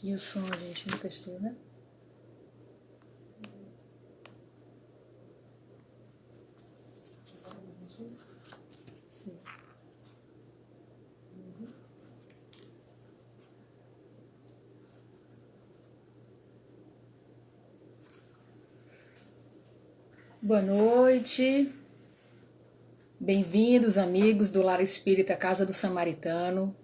E o som a gente não testou, né? Sim. Boa noite. Bem-vindos, amigos do Lar Espírita Casa do Samaritano.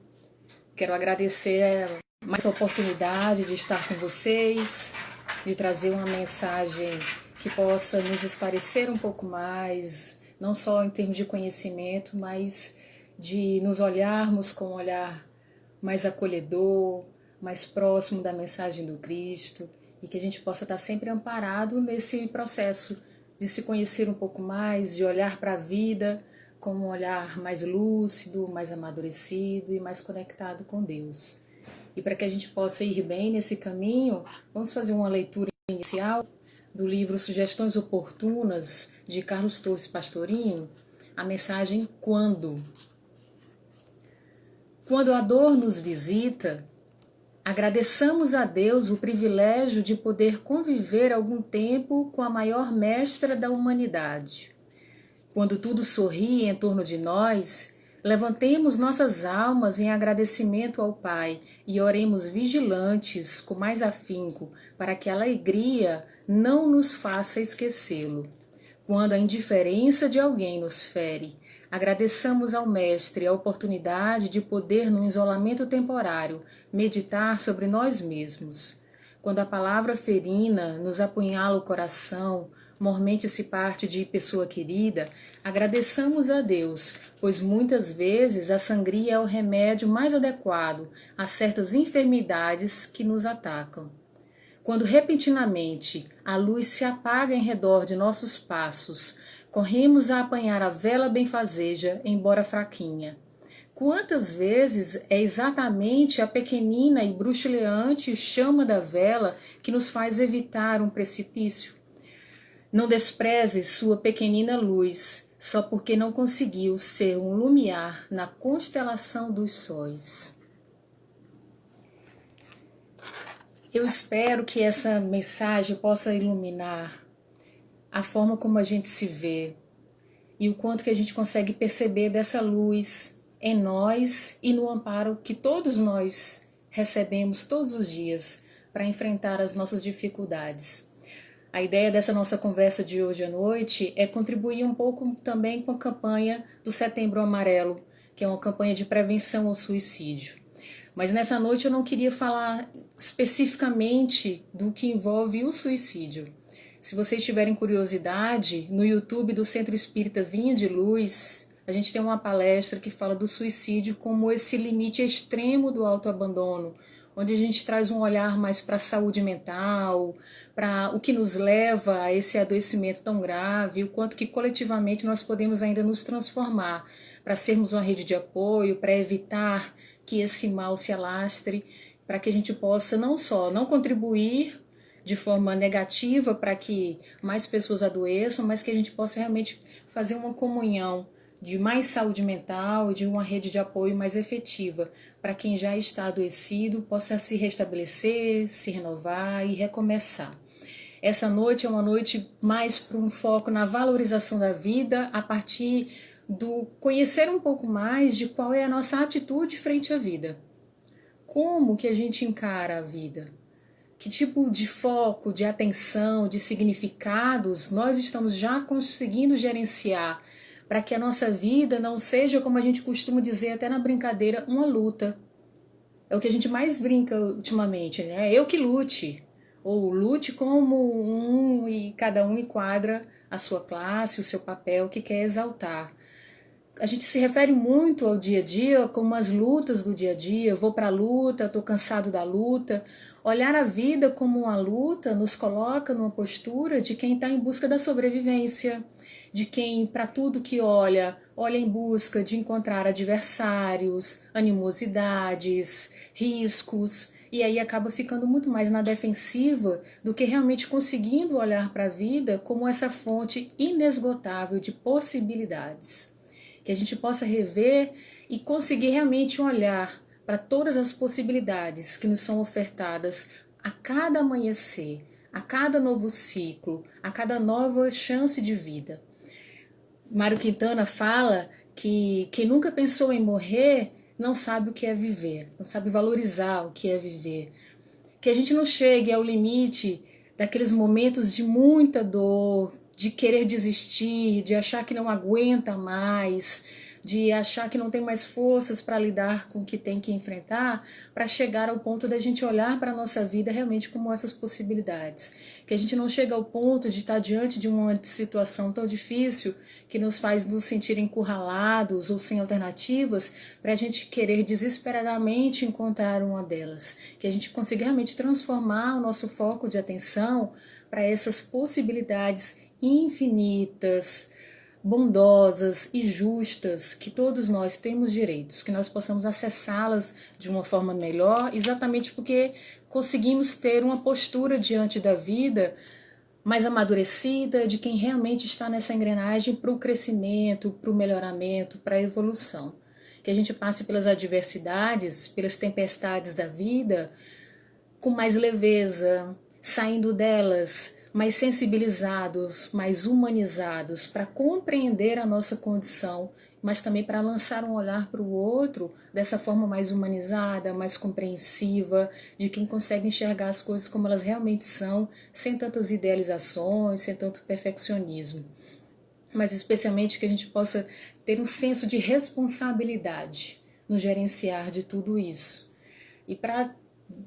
Quero agradecer mais essa oportunidade de estar com vocês, de trazer uma mensagem que possa nos esclarecer um pouco mais, não só em termos de conhecimento, mas de nos olharmos com um olhar mais acolhedor, mais próximo da mensagem do Cristo, e que a gente possa estar sempre amparado nesse processo de se conhecer um pouco mais, de olhar para a vida com um olhar mais lúcido, mais amadurecido e mais conectado com Deus. E para que a gente possa ir bem nesse caminho, vamos fazer uma leitura inicial do livro Sugestões Oportunas, de Carlos Torres Pastorinho, a mensagem Quando. Quando a dor nos visita, agradeçamos a Deus o privilégio de poder conviver algum tempo com a maior mestra da humanidade. Quando tudo sorri em torno de nós, levantemos nossas almas em agradecimento ao Pai e oremos vigilantes com mais afinco para que a alegria não nos faça esquecê-lo. Quando a indiferença de alguém nos fere, agradeçamos ao Mestre a oportunidade de poder, no isolamento temporário, meditar sobre nós mesmos. Quando a palavra ferina nos apunhala o coração, mormente se parte de pessoa querida, agradeçamos a Deus, pois muitas vezes a sangria é o remédio mais adequado a certas enfermidades que nos atacam. Quando repentinamente a luz se apaga em redor de nossos passos, corremos a apanhar a vela benfazeja, embora fraquinha. Quantas vezes é exatamente a pequenina e bruxuleante chama da vela que nos faz evitar um precipício? Não desprezes sua pequenina luz, só porque não conseguiu ser um lumiar na constelação dos sóis. Eu espero que essa mensagem possa iluminar a forma como a gente se vê e o quanto que a gente consegue perceber dessa luz em nós e no amparo que todos nós recebemos todos os dias para enfrentar as nossas dificuldades. A ideia dessa nossa conversa de hoje à noite é contribuir um pouco também com a campanha do Setembro Amarelo, que é uma campanha de prevenção ao suicídio. Mas nessa noite eu não queria falar especificamente do que envolve o suicídio. Se vocês tiverem curiosidade, no YouTube do Centro Espírita Vinha de Luz, a gente tem uma palestra que fala do suicídio como esse limite extremo do autoabandono, onde a gente traz um olhar mais para a saúde mental, para o que nos leva a esse adoecimento tão grave, o quanto que coletivamente nós podemos ainda nos transformar para sermos uma rede de apoio, para evitar que esse mal se alastre, para que a gente possa não só não contribuir de forma negativa para que mais pessoas adoeçam, mas que a gente possa realmente fazer uma comunhão de mais saúde mental e de uma rede de apoio mais efetiva, para quem já está adoecido possa se restabelecer, se renovar e recomeçar. Essa noite é uma noite mais para um foco na valorização da vida, a partir do conhecer um pouco mais de qual é a nossa atitude frente à vida. Como que a gente encara a vida? Que tipo de foco, de atenção, de significados nós estamos já conseguindo gerenciar para que a nossa vida não seja, como a gente costuma dizer até na brincadeira, uma luta. É o que a gente mais brinca ultimamente, né? Eu que lute. Ou lute como e cada um enquadra a sua classe, o seu papel que quer exaltar. A gente se refere muito ao dia a dia como as lutas do dia a dia. Eu vou para a luta, estou cansado da luta. Olhar a vida como uma luta nos coloca numa postura de quem está em busca da sobrevivência, de quem, para tudo que olha, olha em busca de encontrar adversários, animosidades, riscos, e aí acaba ficando muito mais na defensiva do que realmente conseguindo olhar para a vida como essa fonte inesgotável de possibilidades. Que a gente possa rever e conseguir realmente olhar para todas as possibilidades que nos são ofertadas a cada amanhecer, a cada novo ciclo, a cada nova chance de vida. Mário Quintana fala que quem nunca pensou em morrer não sabe o que é viver, não sabe valorizar o que é viver. Que a gente não chegue ao limite daqueles momentos de muita dor, de querer desistir, de achar que não aguenta mais, de achar que não tem mais forças para lidar com o que tem que enfrentar, para chegar ao ponto da gente olhar para a nossa vida realmente como essas possibilidades. Que a gente não chega ao ponto de estar diante de uma situação tão difícil que nos faz nos sentir encurralados ou sem alternativas, para a gente querer desesperadamente encontrar uma delas. Que a gente consiga realmente transformar o nosso foco de atenção para essas possibilidades infinitas, bondosas e justas, que todos nós temos direitos, que nós possamos acessá-las de uma forma melhor, exatamente porque conseguimos ter uma postura diante da vida mais amadurecida, de quem realmente está nessa engrenagem para o crescimento, para o melhoramento, para a evolução. Que a gente passe pelas adversidades, pelas tempestades da vida com mais leveza, saindo delas mais sensibilizados, mais humanizados, para compreender a nossa condição, mas também para lançar um olhar para o outro dessa forma mais humanizada, mais compreensiva, de quem consegue enxergar as coisas como elas realmente são, sem tantas idealizações, sem tanto perfeccionismo. Mas especialmente que a gente possa ter um senso de responsabilidade no gerenciar de tudo isso. E para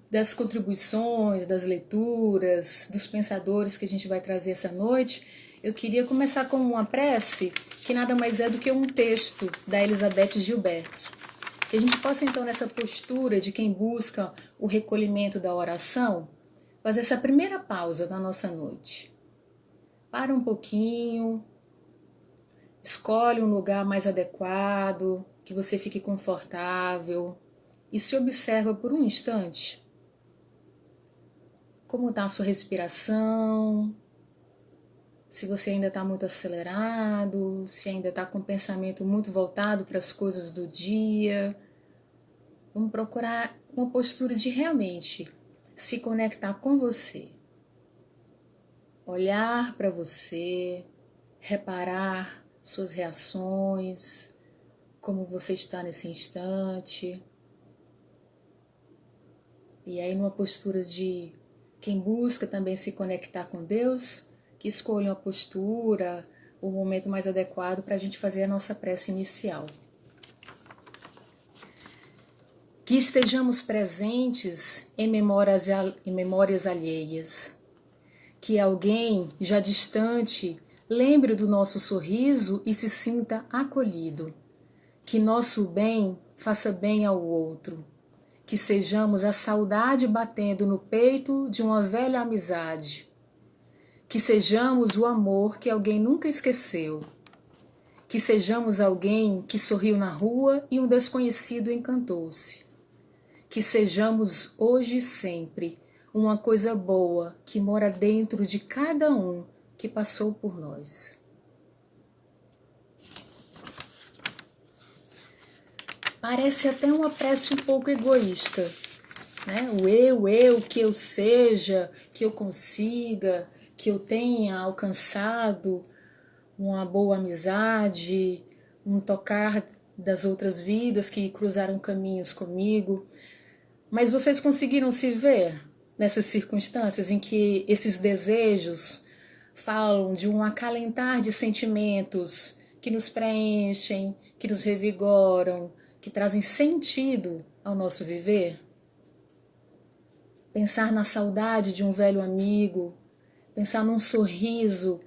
das contribuições, das leituras, dos pensadores que a gente vai trazer essa noite, eu queria começar com uma prece que nada mais é do que um texto da Elizabeth Gilbert. Que a gente possa então, nessa postura de quem busca o recolhimento da oração, fazer essa primeira pausa na nossa noite. Para um pouquinho, escolhe um lugar mais adequado, que você fique confortável, e se observa por um instante como está a sua respiração, se você ainda está muito acelerado, se ainda está com o pensamento muito voltado para as coisas do dia. Vamos procurar uma postura de realmente se conectar com você. Olhar para você, reparar suas reações, como você está nesse instante. E aí numa postura de quem busca também se conectar com Deus, que escolha uma postura, o momento mais adequado para a gente fazer a nossa prece inicial. Que estejamos presentes em memórias alheias. Que alguém já distante lembre do nosso sorriso e se sinta acolhido. Que nosso bem faça bem ao outro. Que sejamos a saudade batendo no peito de uma velha amizade. Que sejamos o amor que alguém nunca esqueceu. Que sejamos alguém que sorriu na rua e um desconhecido encantou-se. Que sejamos hoje e sempre uma coisa boa que mora dentro de cada um que passou por nós. Parece até uma prece um pouco egoísta, né? O eu, que eu seja, que eu consiga, que eu tenha alcançado uma boa amizade, um tocar das outras vidas que cruzaram caminhos comigo. Mas vocês conseguiram se ver nessas circunstâncias em que esses desejos falam de um acalentar de sentimentos que nos preenchem, que nos revigoram, que trazem sentido ao nosso viver? Pensar na saudade de um velho amigo, pensar num sorriso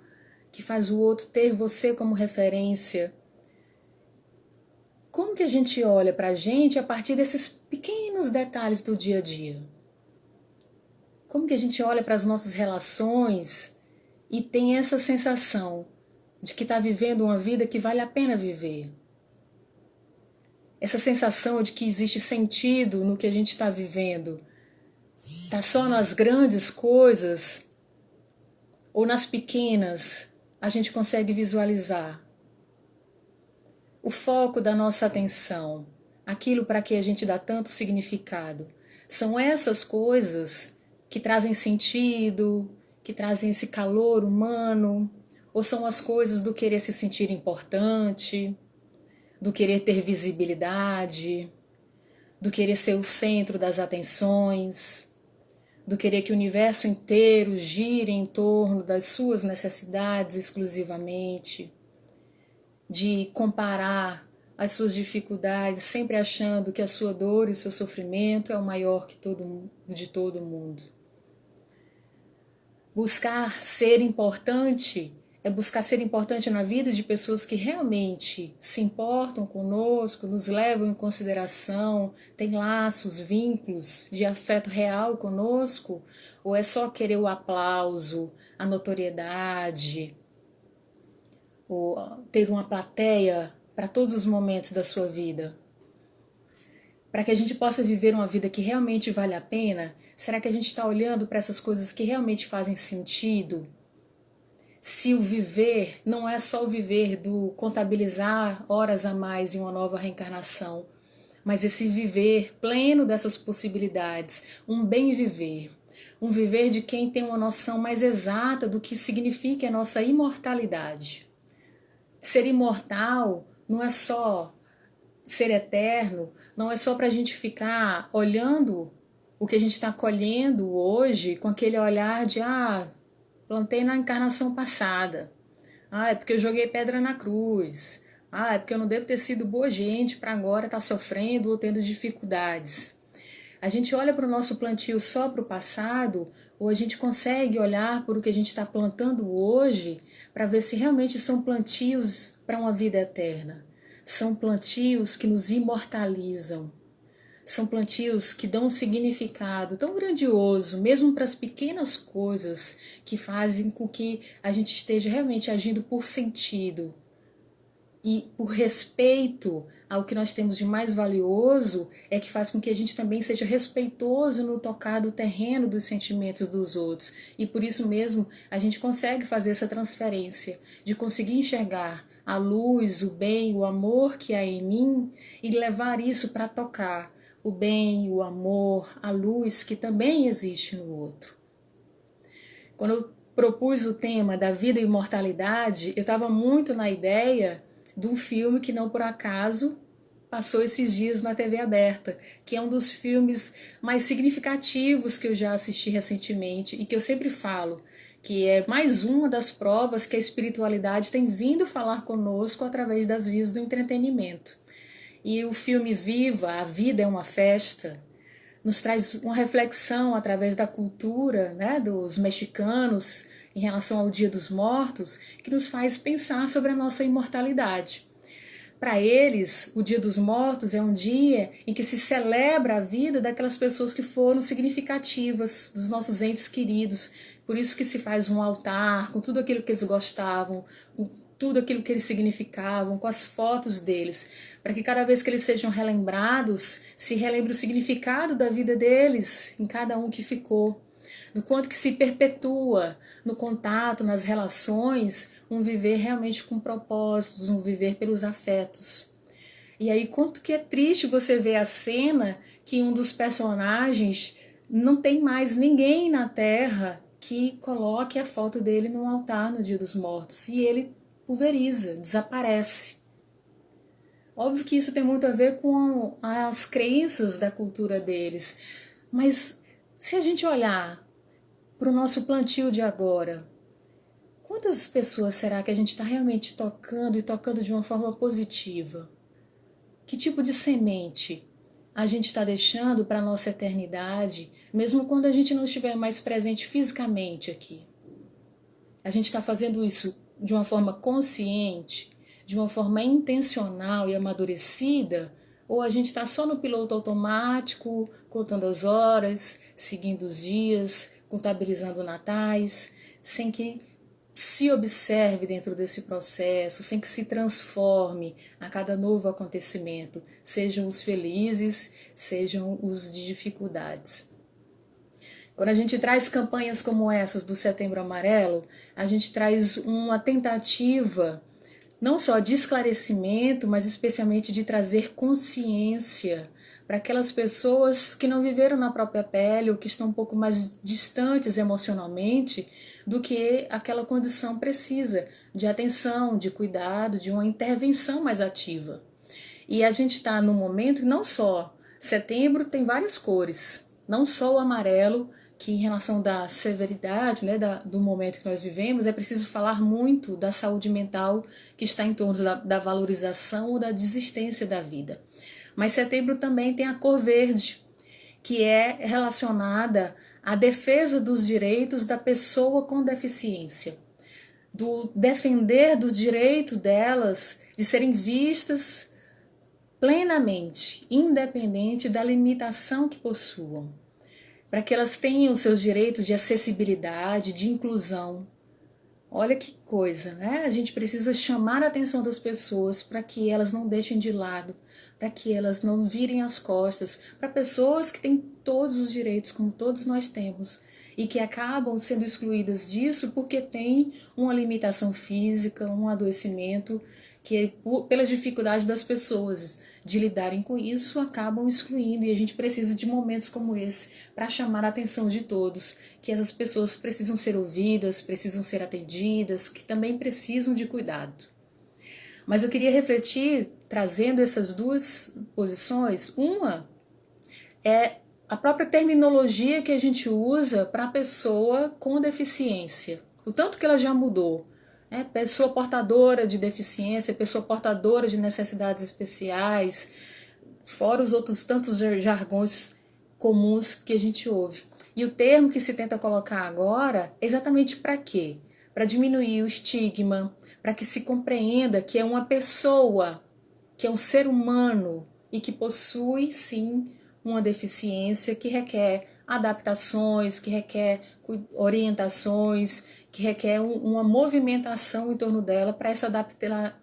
que faz o outro ter você como referência. Como que a gente olha para a gente a partir desses pequenos detalhes do dia a dia? Como que a gente olha para as nossas relações e tem essa sensação de que está vivendo uma vida que vale a pena viver? Essa sensação de que existe sentido no que a gente está vivendo. Está só nas grandes coisas ou nas pequenas a gente consegue visualizar? O foco da nossa atenção, aquilo para que a gente dá tanto significado. São essas coisas que trazem sentido, que trazem esse calor humano, ou são as coisas do querer se sentir importante, do querer ter visibilidade, do querer ser o centro das atenções, do querer que o universo inteiro gire em torno das suas necessidades exclusivamente, de comparar as suas dificuldades, sempre achando que a sua dor e o seu sofrimento é o maior que de todo mundo. Buscar ser importante é buscar ser importante na vida de pessoas que realmente se importam conosco, nos levam em consideração, têm laços, vínculos de afeto real conosco, ou é só querer o aplauso, a notoriedade, ou ter uma plateia para todos os momentos da sua vida? Para que a gente possa viver uma vida que realmente vale a pena, será que a gente está olhando para essas coisas que realmente fazem sentido? Se o viver não é só o viver do contabilizar horas a mais em uma nova reencarnação, mas esse viver pleno dessas possibilidades, um bem viver, um viver de quem tem uma noção mais exata do que significa a nossa imortalidade. Ser imortal não é só ser eterno, não é só para a gente ficar olhando o que a gente está colhendo hoje com aquele olhar de plantei na encarnação passada, é porque eu joguei pedra na cruz, é porque eu não devo ter sido boa gente para agora estar sofrendo ou tendo dificuldades. A gente olha para o nosso plantio só para o passado, ou a gente consegue olhar para o que a gente está plantando hoje para ver se realmente são plantios para uma vida eterna. São plantios que nos imortalizam. São plantios que dão um significado tão grandioso, mesmo para as pequenas coisas que fazem com que a gente esteja realmente agindo por sentido e por respeito ao que nós temos de mais valioso, é que faz com que a gente também seja respeitoso no tocar do terreno dos sentimentos dos outros. E por isso mesmo a gente consegue fazer essa transferência de conseguir enxergar a luz, o bem, o amor que há em mim e levar isso para tocar o bem, o amor, a luz que também existe no outro. Quando eu propus o tema da vida e imortalidade, eu estava muito na ideia de um filme que não por acaso passou esses dias na TV aberta, que é um dos filmes mais significativos que eu já assisti recentemente e que eu sempre falo, que é mais uma das provas que a espiritualidade tem vindo falar conosco através das vias do entretenimento. E o filme Viva, A Vida é uma Festa, nos traz uma reflexão através da cultura, né, dos mexicanos em relação ao Dia dos Mortos, que nos faz pensar sobre a nossa imortalidade. Para eles, o Dia dos Mortos é um dia em que se celebra a vida daquelas pessoas que foram significativas, dos nossos entes queridos. Por isso que se faz um altar com tudo aquilo que eles gostavam, com tudo aquilo que eles significavam, com as fotos deles, para que cada vez que eles sejam relembrados, se relembre o significado da vida deles, em cada um que ficou. Do quanto que se perpetua no contato, nas relações, um viver realmente com propósitos, um viver pelos afetos. E aí, quanto que é triste você ver a cena que um dos personagens não tem mais ninguém na Terra que coloque a foto dele num altar no Dia dos Mortos. E ele pulveriza, desaparece. Óbvio que isso tem muito a ver com as crenças da cultura deles. Mas se a gente olhar para o nosso plantio de agora, quantas pessoas será que a gente está realmente tocando e tocando de uma forma positiva? Que tipo de semente a gente está deixando para a nossa eternidade, mesmo quando a gente não estiver mais presente fisicamente aqui? A gente está fazendo isso de uma forma consciente, de uma forma intencional e amadurecida, ou a gente está só no piloto automático, contando as horas, seguindo os dias, contabilizando natais, sem que se observe dentro desse processo, sem que se transforme a cada novo acontecimento, sejam os felizes, sejam os de dificuldades. Quando a gente traz campanhas como essas do Setembro Amarelo, a gente traz uma tentativa não só de esclarecimento, mas especialmente de trazer consciência para aquelas pessoas que não viveram na própria pele ou que estão um pouco mais distantes emocionalmente do que aquela condição precisa de atenção, de cuidado, de uma intervenção mais ativa. E a gente está num momento que não só setembro tem várias cores, não só o amarelo, que em relação da severidade, né, do momento que nós vivemos, é preciso falar muito da saúde mental que está em torno da valorização ou da desistência da vida. Mas setembro também tem a cor verde, que é relacionada à defesa dos direitos da pessoa com deficiência, do defender do direito delas de serem vistas plenamente, independente da limitação que possuam, para que elas tenham seus direitos de acessibilidade, de inclusão. Olha que coisa, né? A gente precisa chamar a atenção das pessoas para que elas não deixem de lado, para que elas não virem as costas para pessoas que têm todos os direitos, como todos nós temos, e que acabam sendo excluídas disso porque têm uma limitação física, um adoecimento, que pela dificuldade das pessoas de lidarem com isso, acabam excluindo, e a gente precisa de momentos como esse para chamar a atenção de todos, que essas pessoas precisam ser ouvidas, precisam ser atendidas, que também precisam de cuidado. Mas eu queria refletir trazendo essas duas posições. Uma é a própria terminologia que a gente usa para a pessoa com deficiência, o tanto que ela já mudou. Pessoa portadora de deficiência, pessoa portadora de necessidades especiais, fora os outros tantos jargões comuns que a gente ouve. E o termo que se tenta colocar agora é exatamente para quê? Para diminuir o estigma, para que se compreenda que é uma pessoa, que é um ser humano e que possui sim uma deficiência que requer adaptações, que requer orientações, que requer uma movimentação em torno dela para essa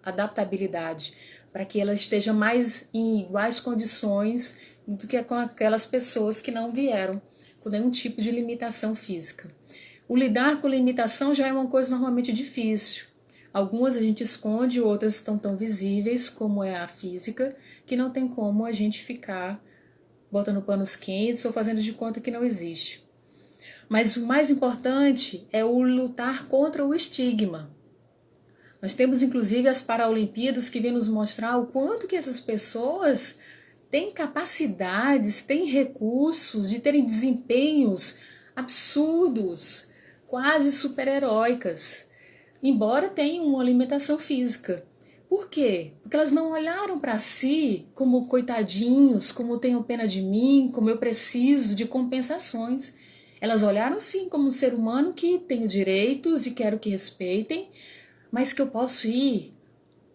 adaptabilidade, para que ela esteja mais em iguais condições do que com aquelas pessoas que não vieram com nenhum tipo de limitação física. O lidar com limitação já é uma coisa normalmente difícil. Algumas a gente esconde, outras estão tão visíveis, como é a física, que não tem como a gente ficar botando panos quentes ou fazendo de conta que não existe. Mas o mais importante é o lutar contra o estigma. Nós temos inclusive as Paralimpíadas que vêm nos mostrar o quanto que essas pessoas têm capacidades, têm recursos de terem desempenhos absurdos, quase super-heróicas, embora tenham uma limitação física. Por quê? Porque elas não olharam para si como coitadinhos, como tenham pena de mim, como eu preciso de compensações. Elas olharam sim como um ser humano que tenho direitos e quero que respeitem, mas que eu posso ir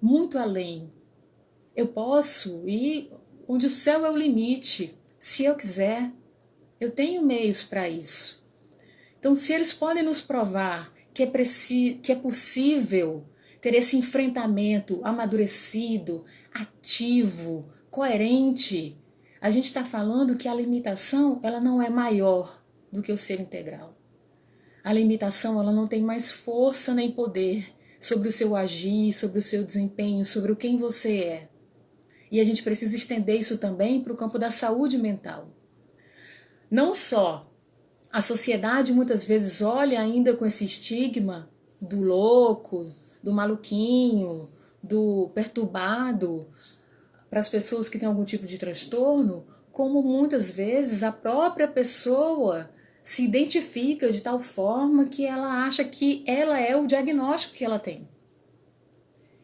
muito além. Eu posso ir onde o céu é o limite, se eu quiser. Eu tenho meios para isso. Então, se eles podem nos provar que é possível ter esse enfrentamento amadurecido, ativo, coerente, a gente está falando que a limitação ela não é maior do que o ser integral. A limitação ela não tem mais força nem poder sobre o seu agir, sobre o seu desempenho, sobre o quem você é. E a gente precisa estender isso também para o campo da saúde mental. Não só a sociedade muitas vezes olha ainda com esse estigma do louco, do maluquinho, do perturbado, para as pessoas que têm algum tipo de transtorno, como muitas vezes a própria pessoa se identifica de tal forma que ela acha que ela é o diagnóstico que ela tem.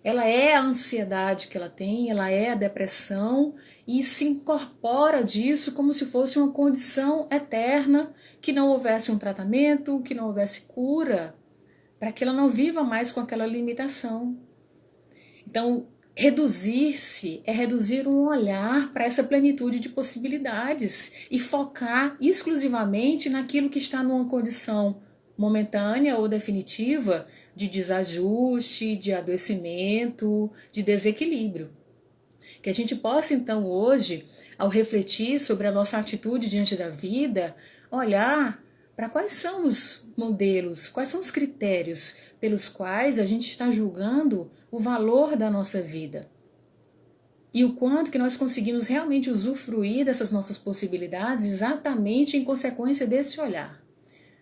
Ela é a ansiedade que ela tem, ela é a depressão e se incorpora disso como se fosse uma condição eterna, que não houvesse um tratamento, que não houvesse cura, para que ela não viva mais com aquela limitação. Então, reduzir-se é reduzir um olhar para essa plenitude de possibilidades e focar exclusivamente naquilo que está numa condição momentânea ou definitiva de desajuste, de adoecimento, de desequilíbrio. Que a gente possa então hoje, ao refletir sobre a nossa atitude diante da vida, olhar para quais são os modelos, quais são os critérios pelos quais a gente está julgando o valor da nossa vida. E o quanto que nós conseguimos realmente usufruir dessas nossas possibilidades exatamente em consequência desse olhar.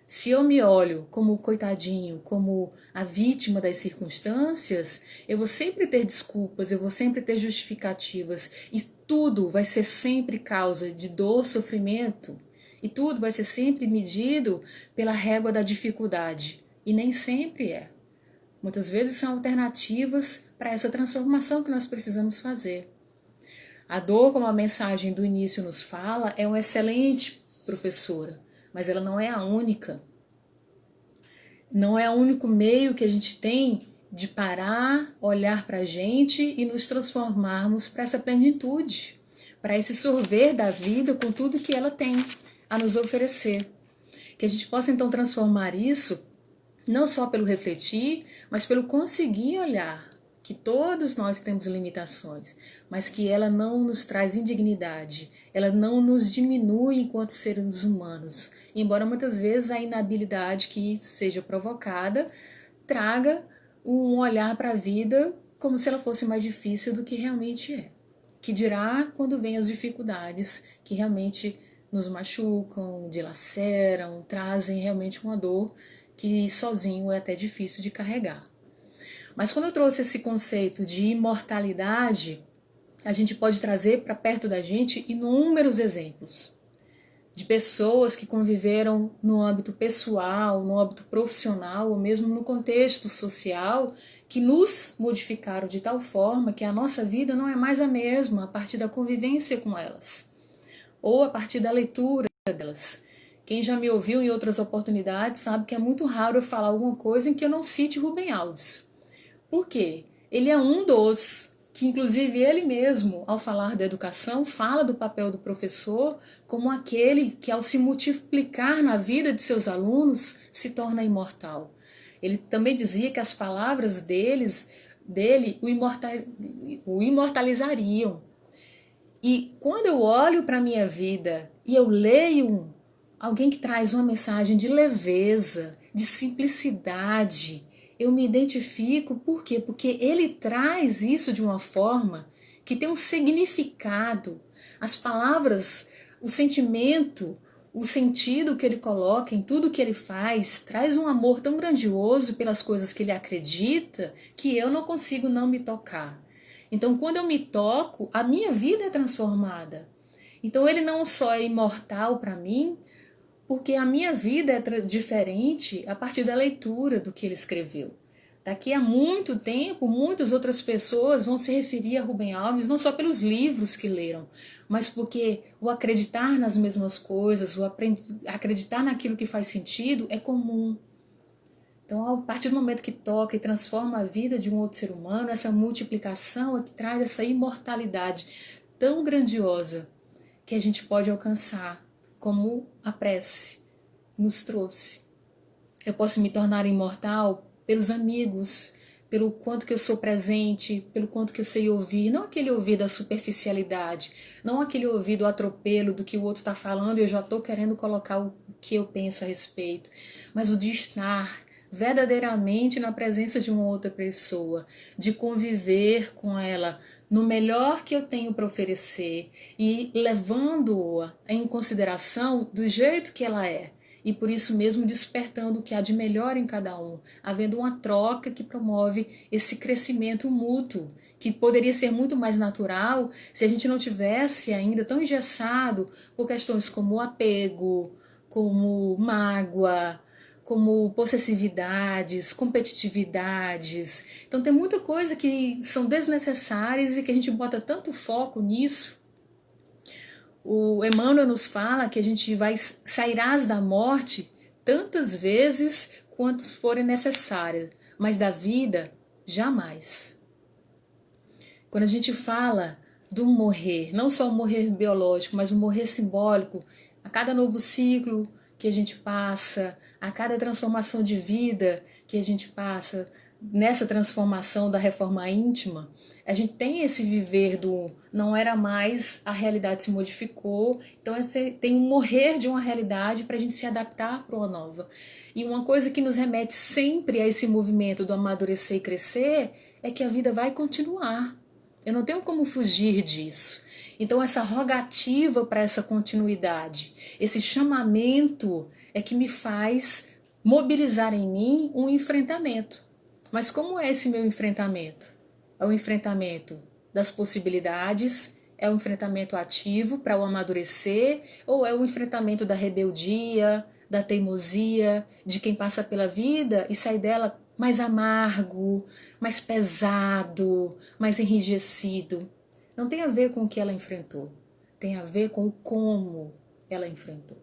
Se eu me olho como o coitadinho, como a vítima das circunstâncias, eu vou sempre ter desculpas, eu vou sempre ter justificativas, e tudo vai ser sempre causa de dor, sofrimento, e tudo vai ser sempre medido pela régua da dificuldade, e nem sempre é. Muitas vezes são alternativas para essa transformação que nós precisamos fazer. A dor, como a mensagem do início nos fala, é uma excelente professora, mas ela não é a única. Não é o único meio que a gente tem de parar, olhar para a gente e nos transformarmos para essa plenitude, para esse sorver da vida com tudo que ela tem a nos oferecer. Que a gente possa então transformar isso não só pelo refletir, mas pelo conseguir olhar que todos nós temos limitações, mas que ela não nos traz indignidade, ela não nos diminui enquanto seres humanos, embora muitas vezes a inabilidade que seja provocada traga um olhar para a vida como se ela fosse mais difícil do que realmente é. Que dirá quando vem as dificuldades que realmente nos machucam, dilaceram, trazem realmente uma dor que sozinho é até difícil de carregar. Mas quando eu trouxe esse conceito de imortalidade, a gente pode trazer para perto da gente inúmeros exemplos de pessoas que conviveram no âmbito pessoal, no âmbito profissional ou mesmo no contexto social que nos modificaram de tal forma que a nossa vida não é mais a mesma a partir da convivência com elas ou a partir da leitura delas. Quem já me ouviu em outras oportunidades sabe que é muito raro eu falar alguma coisa em que eu não cite Rubem Alves. Por quê? Ele é um dos que, inclusive, ele mesmo, ao falar da educação, fala do papel do professor como aquele que, ao se multiplicar na vida de seus alunos, se torna imortal. Ele também dizia que as palavras dele o imortalizariam. E quando eu olho para a minha vida e eu leio alguém que traz uma mensagem de leveza, de simplicidade, eu me identifico. Por quê? Porque ele traz isso de uma forma que tem um significado. As palavras, o sentimento, o sentido que ele coloca em tudo que ele faz, traz um amor tão grandioso pelas coisas que ele acredita que eu não consigo não me tocar. Então, quando eu me toco, a minha vida é transformada. Então, ele não só é imortal para mim, porque a minha vida é diferente a partir da leitura do que ele escreveu. Daqui a muito tempo, muitas outras pessoas vão se referir a Rubem Alves não só pelos livros que leram, mas porque o acreditar nas mesmas coisas, o acreditar naquilo que faz sentido é comum. Então, a partir do momento que toca e transforma a vida de um outro ser humano, essa multiplicação é que traz essa imortalidade tão grandiosa que a gente pode alcançar, como a prece nos trouxe. Eu posso me tornar imortal pelos amigos, pelo quanto que eu sou presente, pelo quanto que eu sei ouvir, não aquele ouvir da superficialidade, não aquele ouvir do atropelo do que o outro está falando e eu já estou querendo colocar o que eu penso a respeito, mas o de estar verdadeiramente na presença de uma outra pessoa, de conviver com ela no melhor que eu tenho para oferecer e levando-a em consideração do jeito que ela é. E por isso mesmo despertando o que há de melhor em cada um, havendo uma troca que promove esse crescimento mútuo, que poderia ser muito mais natural se a gente não tivesse ainda tão engessado por questões como apego, como mágoa, como possessividades, competitividades. Então tem muita coisa que são desnecessárias e que a gente bota tanto foco nisso. O Emmanuel nos fala que a gente sairás da morte tantas vezes quantas forem necessárias, mas da vida, jamais. Quando a gente fala do morrer, não só o morrer biológico, mas o morrer simbólico, a cada novo ciclo que a gente passa, a cada transformação de vida que a gente passa, nessa transformação da reforma íntima, a gente tem esse viver do não era mais, a realidade se modificou, então tem um morrer de uma realidade para a gente se adaptar para uma nova. E uma coisa que nos remete sempre a esse movimento do amadurecer e crescer é que a vida vai continuar. Eu não tenho como fugir disso. Então essa rogativa para essa continuidade, esse chamamento é que me faz mobilizar em mim um enfrentamento. Mas como é esse meu enfrentamento? É o enfrentamento das possibilidades, é o enfrentamento ativo para o amadurecer, ou é o enfrentamento da rebeldia, da teimosia, de quem passa pela vida e sai dela mais amargo, mais pesado, mais enrijecido? Não tem a ver com o que ela enfrentou, tem a ver com o como ela enfrentou.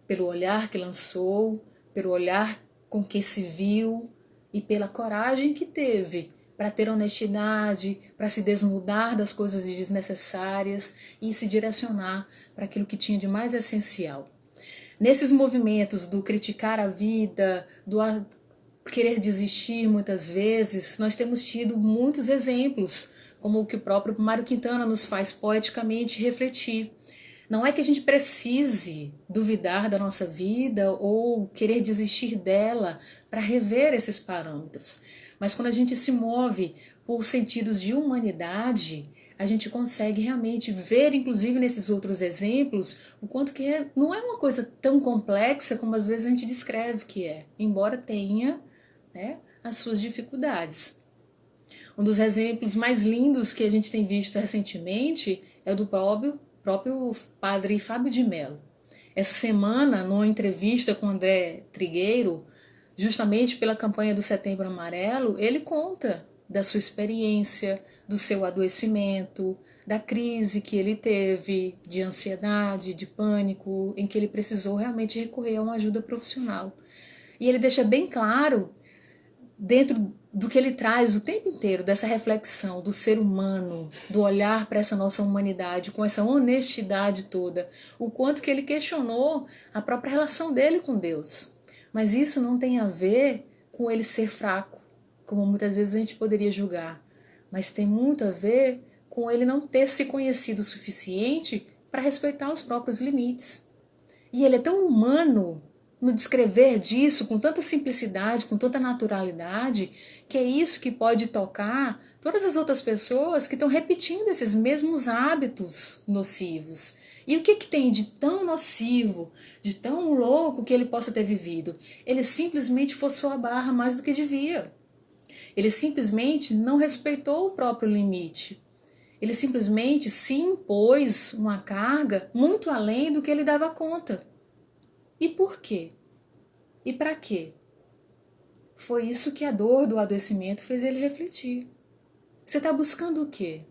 Pelo olhar que lançou, pelo olhar com que se viu e pela coragem que teve para ter honestidade, para se desnudar das coisas desnecessárias e se direcionar para aquilo que tinha de mais essencial. Nesses movimentos do criticar a vida, do querer desistir muitas vezes, nós temos tido muitos exemplos, como o que o próprio Mário Quintana nos faz poeticamente refletir. Não é que a gente precise duvidar da nossa vida ou querer desistir dela para rever esses parâmetros. Mas quando a gente se move por sentidos de humanidade, a gente consegue realmente ver, inclusive nesses outros exemplos, o quanto que não é uma coisa tão complexa como às vezes a gente descreve que é, embora tenha, né, as suas dificuldades. Um dos exemplos mais lindos que a gente tem visto recentemente é o do próprio padre Fábio de Mello. Essa semana, numa entrevista com André Trigueiro, justamente pela campanha do Setembro Amarelo, ele conta da sua experiência, do seu adoecimento, da crise que ele teve, de ansiedade, de pânico, em que ele precisou realmente recorrer a uma ajuda profissional. E ele deixa bem claro, dentro do que ele traz o tempo inteiro, dessa reflexão do ser humano, do olhar para essa nossa humanidade, com essa honestidade toda, o quanto que ele questionou a própria relação dele com Deus. Mas isso não tem a ver com ele ser fraco, como muitas vezes a gente poderia julgar, mas tem muito a ver com ele não ter se conhecido o suficiente para respeitar os próprios limites. E ele é tão humano no descrever disso com tanta simplicidade, com tanta naturalidade, que é isso que pode tocar todas as outras pessoas que estão repetindo esses mesmos hábitos nocivos. E o que tem de tão nocivo, de tão louco que ele possa ter vivido? Ele simplesmente forçou a barra mais do que devia. Ele simplesmente não respeitou o próprio limite. Ele simplesmente se impôs uma carga muito além do que ele dava conta. E por quê? E para quê? Foi isso que a dor do adoecimento fez ele refletir. Você está buscando o quê?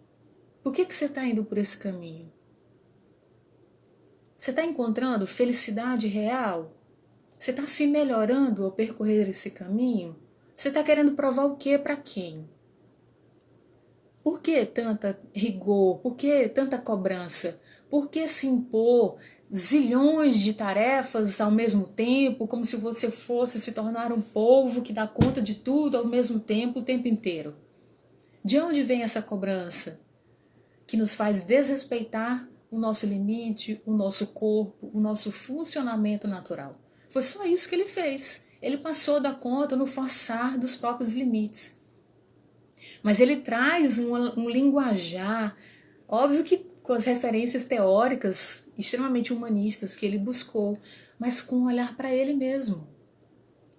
Por que você está indo por esse caminho? Você está encontrando felicidade real? Você está se melhorando ao percorrer esse caminho? Você está querendo provar o quê para quem? Por que tanta rigor? Por que tanta cobrança? Por que se impor zilhões de tarefas ao mesmo tempo, como se você fosse se tornar um polvo que dá conta de tudo ao mesmo tempo, o tempo inteiro? De onde vem essa cobrança que nos faz desrespeitar o nosso limite, o nosso corpo, o nosso funcionamento natural? Foi só isso que ele fez. Ele passou da conta no forçar dos próprios limites. Mas ele traz um linguajar, óbvio que com as referências teóricas extremamente humanistas que ele buscou, mas com um olhar para ele mesmo.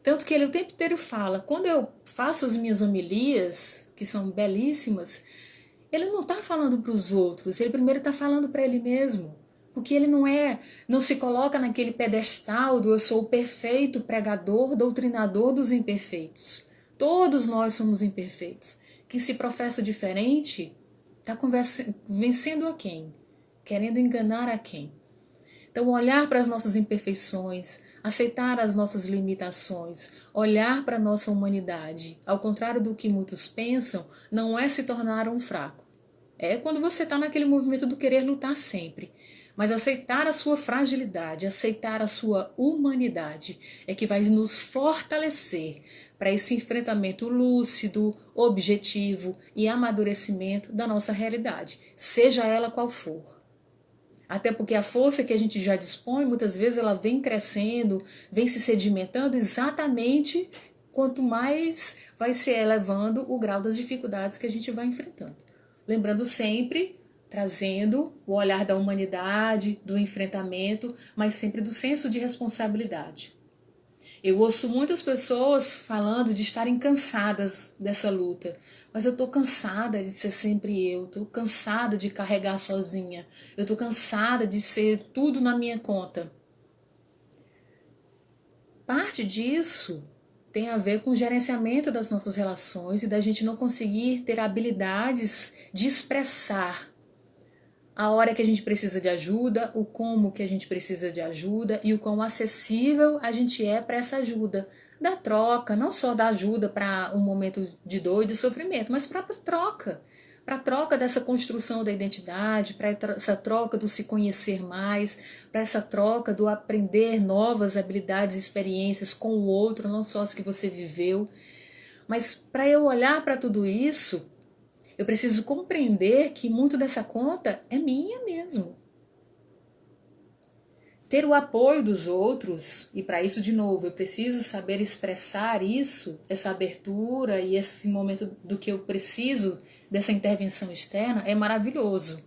Tanto que ele o tempo inteiro fala, quando eu faço as minhas homilias, que são belíssimas, ele não está falando para os outros, ele primeiro está falando para ele mesmo. Porque ele não se coloca naquele pedestal do eu sou o perfeito pregador, doutrinador dos imperfeitos. Todos nós somos imperfeitos. Quem se professa diferente está vencendo a quem? Querendo enganar a quem? Então, olhar para as nossas imperfeições, aceitar as nossas limitações, olhar para a nossa humanidade, ao contrário do que muitos pensam, não é se tornar um fraco. É quando você está naquele movimento do querer lutar sempre. Mas aceitar a sua fragilidade, aceitar a sua humanidade, é que vai nos fortalecer para esse enfrentamento lúcido, objetivo e amadurecimento da nossa realidade, seja ela qual for. Até porque a força que a gente já dispõe, muitas vezes ela vem crescendo, vem se sedimentando exatamente quanto mais vai se elevando o grau das dificuldades que a gente vai enfrentando. Lembrando sempre, trazendo o olhar da humanidade, do enfrentamento, mas sempre do senso de responsabilidade. Eu ouço muitas pessoas falando de estarem cansadas dessa luta, mas eu estou cansada de ser sempre eu, estou cansada de carregar sozinha, eu estou cansada de ser tudo na minha conta. Parte disso tem a ver com o gerenciamento das nossas relações e da gente não conseguir ter habilidades de expressar a hora que a gente precisa de ajuda, o como que a gente precisa de ajuda e o quão acessível a gente é para essa ajuda. Da troca, não só da ajuda para um momento de dor e de sofrimento, mas para a troca dessa construção da identidade, para essa troca do se conhecer mais, para essa troca do aprender novas habilidades e experiências com o outro, não só as que você viveu. Mas para eu olhar para tudo isso, eu preciso compreender que muito dessa conta é minha mesmo. Ter o apoio dos outros, e para isso, de novo, eu preciso saber expressar isso, essa abertura e esse momento do que eu preciso dessa intervenção externa, é maravilhoso.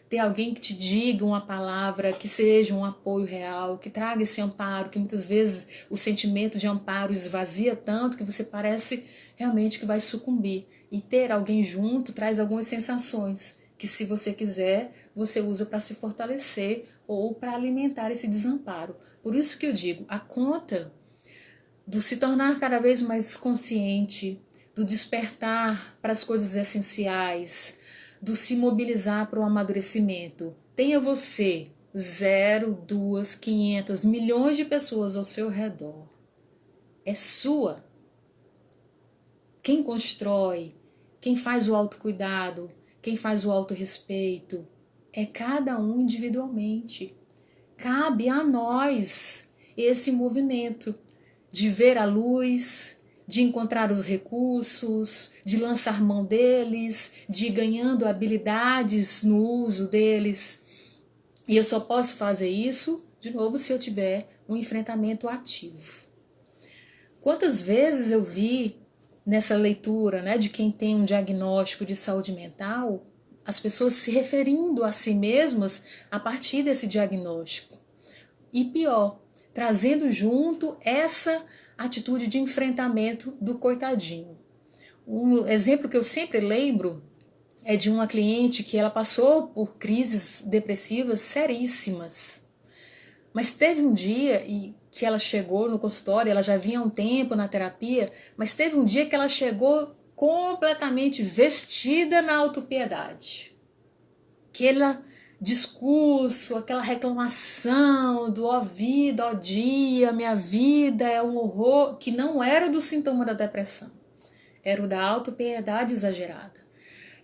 Ter alguém que te diga uma palavra, que seja um apoio real, que traga esse amparo, que muitas vezes o sentimento de amparo esvazia tanto que você parece realmente que vai sucumbir. E ter alguém junto traz algumas sensações que, se você quiser, você usa para se fortalecer ou para alimentar esse desamparo. Por isso que eu digo, a conta do se tornar cada vez mais consciente, do despertar para as coisas essenciais, do se mobilizar para o amadurecimento. Tenha você 0, 2, 500, milhões de pessoas ao seu redor. É sua. Quem constrói, quem faz o autocuidado, quem faz o autorrespeito, é cada um individualmente. Cabe a nós esse movimento de ver a luz, de encontrar os recursos, de lançar mão deles, de ir ganhando habilidades no uso deles. E eu só posso fazer isso, de novo, se eu tiver um enfrentamento ativo. Quantas vezes eu vi nessa leitura, né, de quem tem um diagnóstico de saúde mental, as pessoas se referindo a si mesmas a partir desse diagnóstico. E pior, trazendo junto essa atitude de enfrentamento do coitadinho. Um exemplo que eu sempre lembro é de uma cliente que ela passou por crises depressivas seríssimas. Mas teve um dia que ela chegou no consultório, ela já vinha há um tempo na terapia, mas teve um dia que ela chegou completamente vestida na autopiedade. Aquele discurso, aquela reclamação do ó vida, ó dia, minha vida é um horror, que não era do sintoma da depressão, era o da autopiedade exagerada.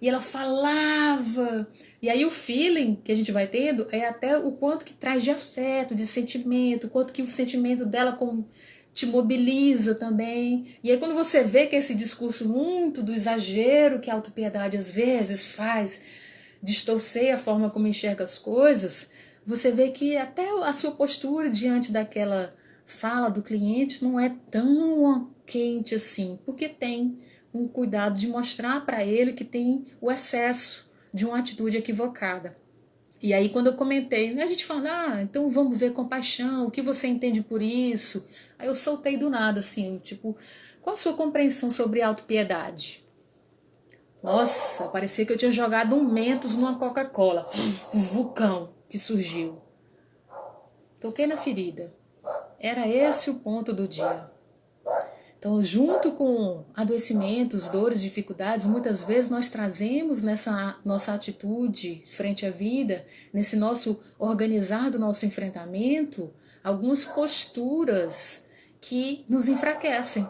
E ela falava, e aí o feeling que a gente vai tendo é até o quanto que traz de afeto, de sentimento, o quanto que o sentimento dela te mobiliza também. E aí quando você vê que esse discurso muito do exagero que a autopiedade às vezes faz, distorcer a forma como enxerga as coisas, você vê que até a sua postura diante daquela fala do cliente não é tão quente assim, porque tem um cuidado de mostrar para ele que tem o excesso de uma atitude equivocada. E aí quando eu comentei, a gente fala, então vamos ver compaixão, o que você entende por isso? Aí eu soltei do nada, assim, tipo, qual a sua compreensão sobre autopiedade? Nossa, parecia que eu tinha jogado um Mentos numa Coca-Cola, um vulcão que surgiu. Toquei na ferida. Era esse o ponto do dia. Então, junto com adoecimentos, dores, dificuldades, muitas vezes nós trazemos nessa nossa atitude frente à vida, nesse nosso organizar do nosso enfrentamento, algumas posturas que nos enfraquecem.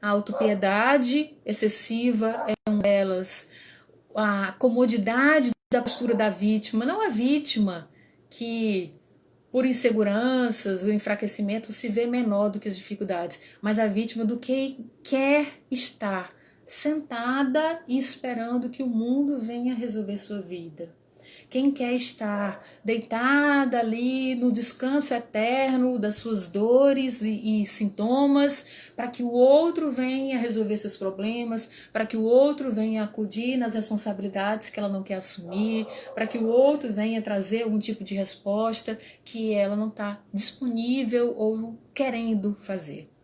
A autopiedade excessiva é uma delas, a comodidade da postura da vítima, não a vítima que por inseguranças, o enfraquecimento se vê menor do que as dificuldades, mas a vítima do que quer estar sentada e esperando que o mundo venha resolver sua vida. Quem quer estar deitada ali no descanso eterno das suas dores e sintomas, para que o outro venha resolver seus problemas, para que o outro venha acudir nas responsabilidades que ela não quer assumir, para que o outro venha trazer algum tipo de resposta que ela não está disponível ou querendo fazer.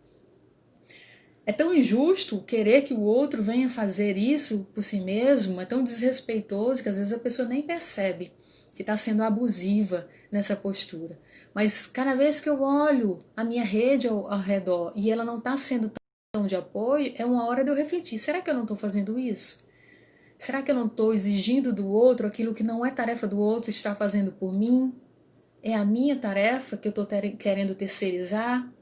É tão injusto querer que o outro venha fazer isso por si mesmo, é tão desrespeitoso que às vezes a pessoa nem percebe que está sendo abusiva nessa postura. Mas cada vez que eu olho a minha rede ao redor e ela não está sendo tão de apoio, é uma hora de eu refletir, será que eu não estou fazendo isso? Será que eu não estou exigindo do outro aquilo que não é tarefa do outro estar fazendo por mim? É a minha tarefa que eu estou querendo terceirizar?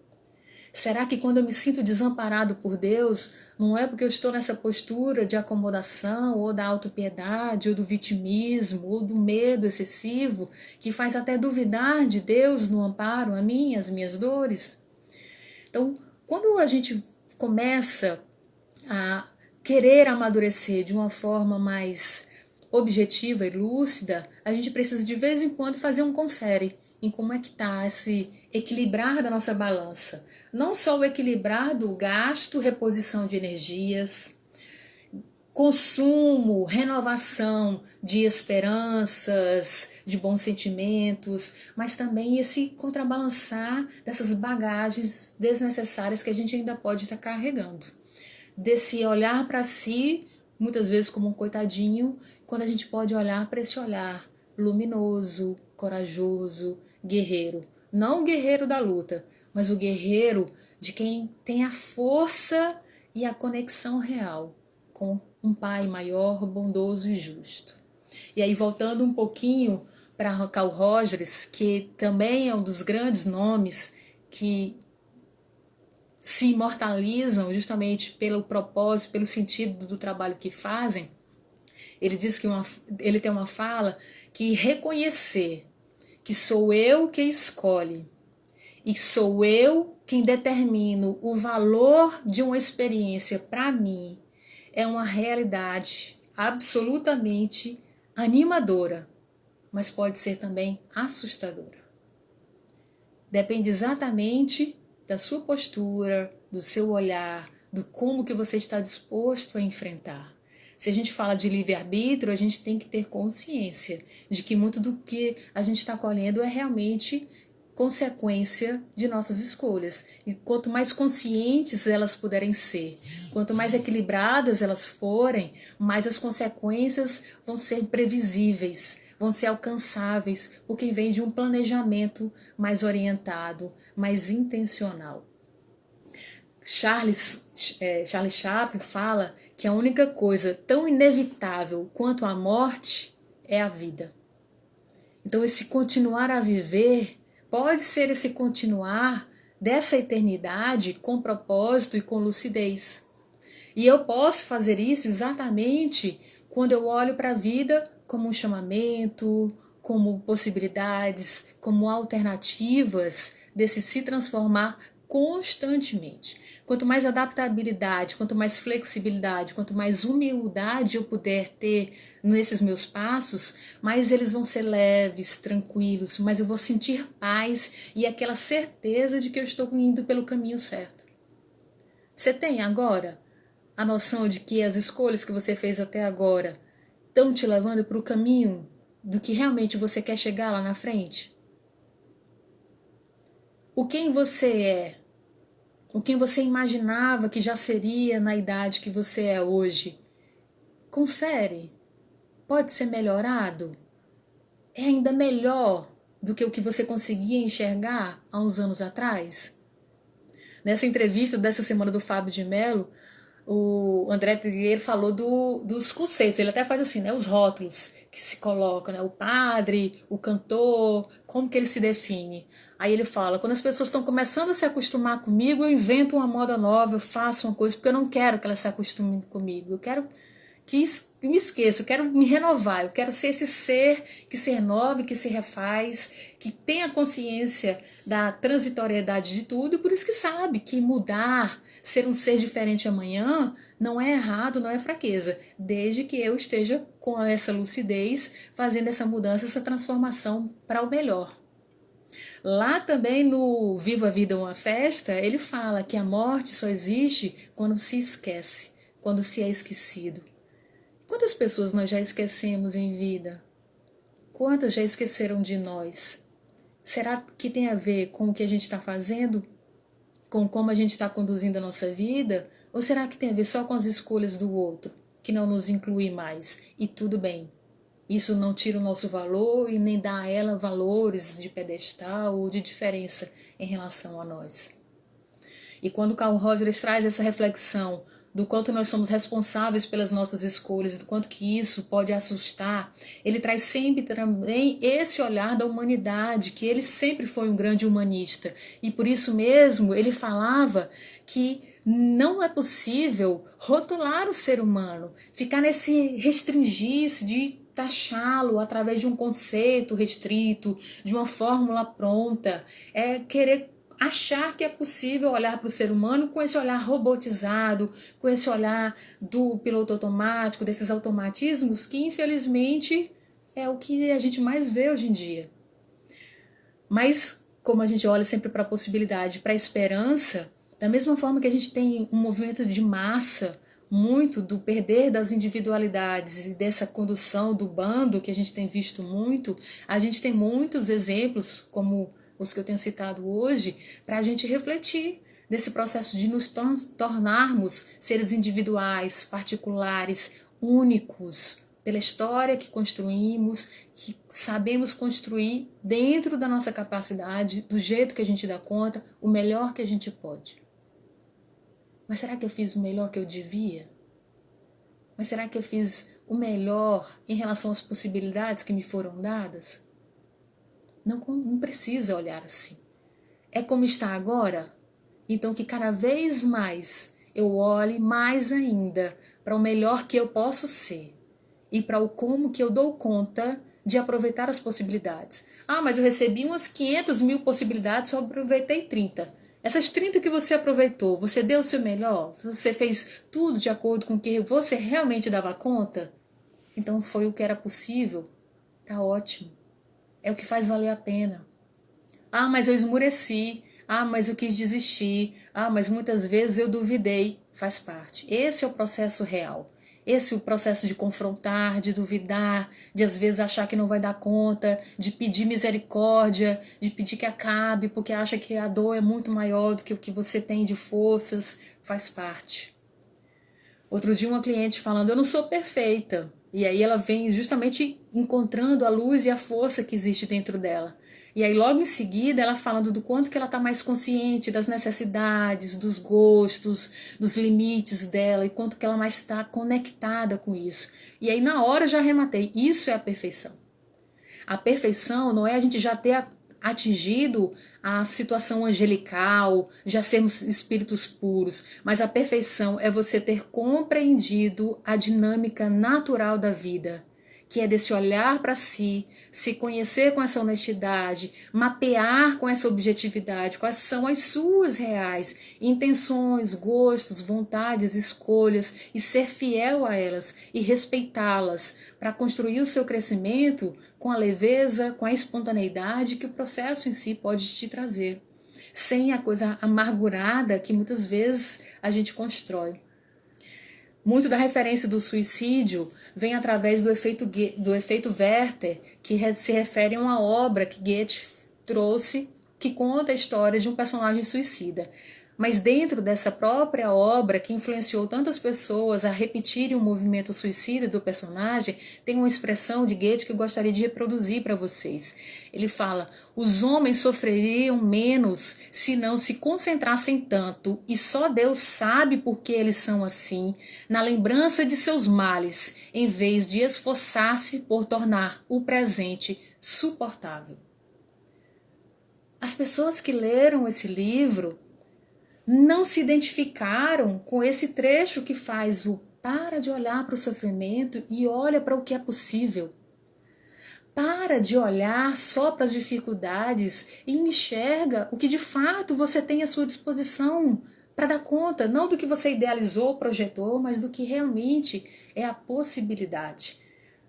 Será que quando eu me sinto desamparado por Deus, não é porque eu estou nessa postura de acomodação, ou da autopiedade, ou do vitimismo, ou do medo excessivo, que faz até duvidar de Deus no amparo a mim, as minhas dores? Então, quando a gente começa a querer amadurecer de uma forma mais objetiva e lúcida, a gente precisa de vez em quando fazer um confere em como é que está esse equilibrar da nossa balança. Não só o equilibrar do gasto, reposição de energias, consumo, renovação de esperanças, de bons sentimentos, mas também esse contrabalançar dessas bagagens desnecessárias que a gente ainda pode estar carregando. Desse olhar para si, muitas vezes como um coitadinho, quando a gente pode olhar para esse olhar luminoso, corajoso, guerreiro. Não o guerreiro da luta, mas o guerreiro de quem tem a força e a conexão real com um pai maior, bondoso e justo. E aí, voltando um pouquinho para Carl Rogers, que também é um dos grandes nomes que se imortalizam justamente pelo propósito, pelo sentido do trabalho que fazem, ele diz que ele tem uma fala que reconhecer que sou eu quem escolhe e sou eu quem determino o valor de uma experiência para mim é uma realidade absolutamente animadora, mas pode ser também assustadora. Depende exatamente da sua postura, do seu olhar, do como que você está disposto a enfrentar. Se a gente fala de livre-arbítrio, a gente tem que ter consciência de que muito do que a gente está colhendo é realmente consequência de nossas escolhas. E quanto mais conscientes elas puderem ser, quanto mais equilibradas elas forem, mais as consequências vão ser previsíveis, vão ser alcançáveis, porque vem de um planejamento mais orientado, mais intencional. Charles Chaplin fala que a única coisa tão inevitável quanto a morte é a vida. Então esse continuar a viver pode ser esse continuar dessa eternidade com propósito e com lucidez. E eu posso fazer isso exatamente quando eu olho para a vida como um chamamento, como possibilidades, como alternativas desse se transformar constantemente. Quanto mais adaptabilidade, quanto mais flexibilidade, quanto mais humildade eu puder ter nesses meus passos, mais eles vão ser leves, tranquilos, mas eu vou sentir paz e aquela certeza de que eu estou indo pelo caminho certo. Você tem agora a noção de que as escolhas que você fez até agora estão te levando para o caminho do que realmente você quer chegar lá na frente? O quem você é, o quem você imaginava que já seria na idade que você é hoje, confere. Pode ser melhorado? É ainda melhor do que o que você conseguia enxergar há uns anos atrás? Nessa entrevista dessa semana do Fábio de Mello, o André Trigueiro falou dos conceitos, ele até faz assim, né, os rótulos que se colocam, né, o padre, o cantor, como que ele se define. Aí ele fala, quando as pessoas estão começando a se acostumar comigo, eu invento uma moda nova, eu faço uma coisa, porque eu não quero que elas se acostumem comigo, eu quero que me esqueço, eu quero me renovar, eu quero ser esse ser que se renove, que se refaz, que tem a consciência da transitoriedade de tudo, e por isso que sabe que mudar, ser um ser diferente amanhã, não é errado, não é fraqueza, desde que eu esteja com essa lucidez, fazendo essa mudança, essa transformação para o melhor. Lá também no Viva a Vida uma Festa, ele fala que a morte só existe quando se esquece, quando se é esquecido. Quantas pessoas nós já esquecemos em vida? Quantas já esqueceram de nós? Será que tem a ver com o que a gente está fazendo? Com como a gente está conduzindo a nossa vida? Ou será que tem a ver só com as escolhas do outro, que não nos inclui mais? E tudo bem. Isso não tira o nosso valor e nem dá a ela valores de pedestal ou de diferença em relação a nós. E quando Carl Rogers traz essa reflexão do quanto nós somos responsáveis pelas nossas escolhas, do quanto que isso pode assustar, ele traz sempre também esse olhar da humanidade, que ele sempre foi um grande humanista. E por isso mesmo ele falava que não é possível rotular o ser humano, ficar nesse restringir-se de taxá-lo através de um conceito restrito, de uma fórmula pronta, é querer achar que é possível olhar para o ser humano com esse olhar robotizado, com esse olhar do piloto automático, desses automatismos que infelizmente é o que a gente mais vê hoje em dia. Mas como a gente olha sempre para a possibilidade, para a esperança, da mesma forma que a gente tem um movimento de massa, muito do perder das individualidades e dessa condução do bando que a gente tem visto muito, a gente tem muitos exemplos, como os que eu tenho citado hoje, para a gente refletir desse processo de nos tornarmos seres individuais, particulares, únicos, pela história que construímos, que sabemos construir dentro da nossa capacidade, do jeito que a gente dá conta, o melhor que a gente pode. Mas será que eu fiz o melhor que eu devia? Mas será que eu fiz o melhor em relação às possibilidades que me foram dadas? Não precisa olhar assim. É como está agora? Então que cada vez mais eu olhe mais ainda para o melhor que eu posso ser e para o como que eu dou conta de aproveitar as possibilidades. Ah, mas eu recebi umas 500 mil possibilidades, só aproveitei 30. Essas 30 que você aproveitou, você deu o seu melhor? Você fez tudo de acordo com o que você realmente dava conta? Então foi o que era possível? Tá ótimo. É o que faz valer a pena. Ah, mas eu esmureci. Ah, mas eu quis desistir. Ah, mas muitas vezes eu duvidei. Faz parte. Esse é o processo real. Esse é o processo de confrontar, de duvidar, de às vezes achar que não vai dar conta, de pedir misericórdia, de pedir que acabe, porque acha que a dor é muito maior do que o que você tem de forças. Faz parte. Outro dia uma cliente falando, eu não sou perfeita. E aí ela vem justamente encontrando a luz e a força que existe dentro dela. E aí logo em seguida ela falando do quanto que ela está mais consciente das necessidades, dos gostos, dos limites dela e quanto que ela mais está conectada com isso. E aí na hora eu já arrematei, isso é a perfeição. A perfeição não é a gente já ter atingido a situação angelical, já sermos espíritos puros, mas a perfeição é você ter compreendido a dinâmica natural da vida, que é desse olhar para si, se conhecer com essa honestidade, mapear com essa objetividade quais são as suas reais intenções, gostos, vontades, escolhas e ser fiel a elas e respeitá-las para construir o seu crescimento com a leveza, com a espontaneidade que o processo em si pode te trazer, sem a coisa amargurada que muitas vezes a gente constrói. Muito da referência do suicídio vem através do efeito Werther, que se refere a uma obra que Goethe trouxe, que conta a história de um personagem suicida. Mas dentro dessa própria obra, que influenciou tantas pessoas a repetirem o movimento suicida do personagem, tem uma expressão de Goethe que eu gostaria de reproduzir para vocês. Ele fala, os homens sofreriam menos se não se concentrassem tanto, e só Deus sabe por que eles são assim, na lembrança de seus males, em vez de esforçar-se por tornar o presente suportável. As pessoas que leram esse livro não se identificaram com esse trecho que faz o Para de olhar para o sofrimento e olha para o que é possível. Para de olhar só para as dificuldades e enxerga o que de fato você tem à sua disposição para dar conta, não do que você idealizou, projetou, mas do que realmente é a possibilidade.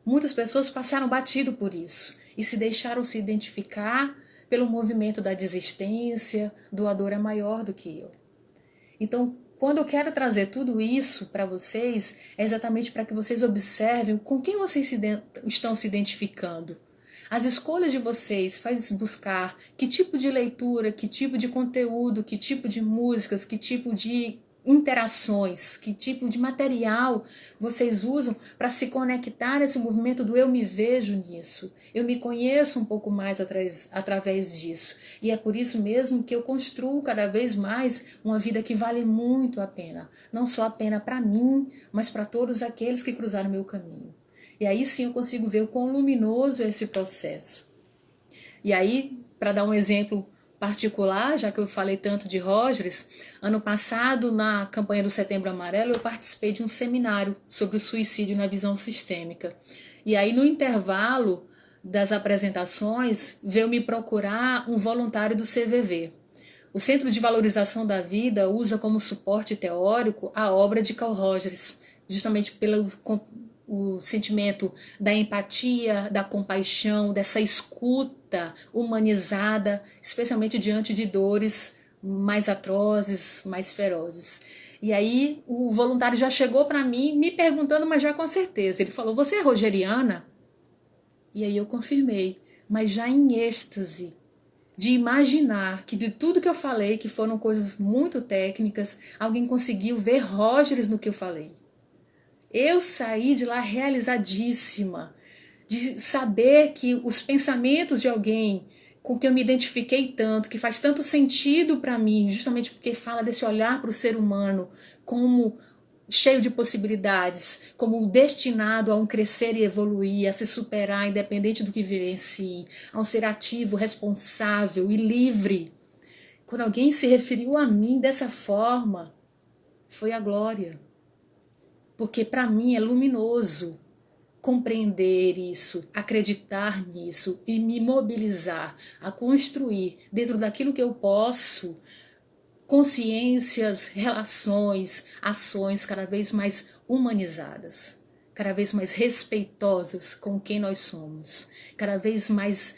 Muitas pessoas passaram batido por isso e se deixaram se identificar pelo movimento da desistência, do a dor é maior do que eu. Então, quando eu quero trazer tudo isso para vocês, é exatamente para que vocês observem com quem vocês estão se identificando. As escolhas de vocês faz buscar que tipo de leitura, que tipo de conteúdo, que tipo de músicas, que tipo de interações, que tipo de material vocês usam para se conectar nesse movimento do eu me vejo nisso, eu me conheço um pouco mais através disso. E é por isso mesmo que eu construo cada vez mais uma vida que vale muito a pena. Não só a pena para mim, mas para todos aqueles que cruzaram meu caminho. E aí sim eu consigo ver o quão luminoso é esse processo. E aí, para dar um exemplo particular, já que eu falei tanto de Rogers, ano passado, na campanha do Setembro Amarelo, eu participei de um seminário sobre o suicídio na visão sistêmica. E aí, no intervalo das apresentações, veio me procurar um voluntário do CVV. O Centro de Valorização da Vida usa como suporte teórico a obra de Carl Rogers, justamente pelo o sentimento da empatia, da compaixão, dessa escuta humanizada, especialmente diante de dores mais atrozes, mais ferozes. E aí o voluntário já chegou para mim me perguntando, mas já com certeza. Ele falou, você é rogeriana? E aí eu confirmei, mas já em êxtase, de imaginar que de tudo que eu falei, que foram coisas muito técnicas, alguém conseguiu ver Rogers no que eu falei. Eu saí de lá realizadíssima, de saber que os pensamentos de alguém com quem eu me identifiquei tanto, que faz tanto sentido para mim, justamente porque fala desse olhar para o ser humano como cheio de possibilidades, como destinado a um crescer e evoluir, a se superar independente do que vivencie, a um ser ativo, responsável e livre. Quando alguém se referiu a mim dessa forma, foi a glória. Porque para mim é luminoso compreender isso, acreditar nisso e me mobilizar a construir dentro daquilo que eu posso consciências, relações, ações cada vez mais humanizadas, cada vez mais respeitosas com quem nós somos, cada vez mais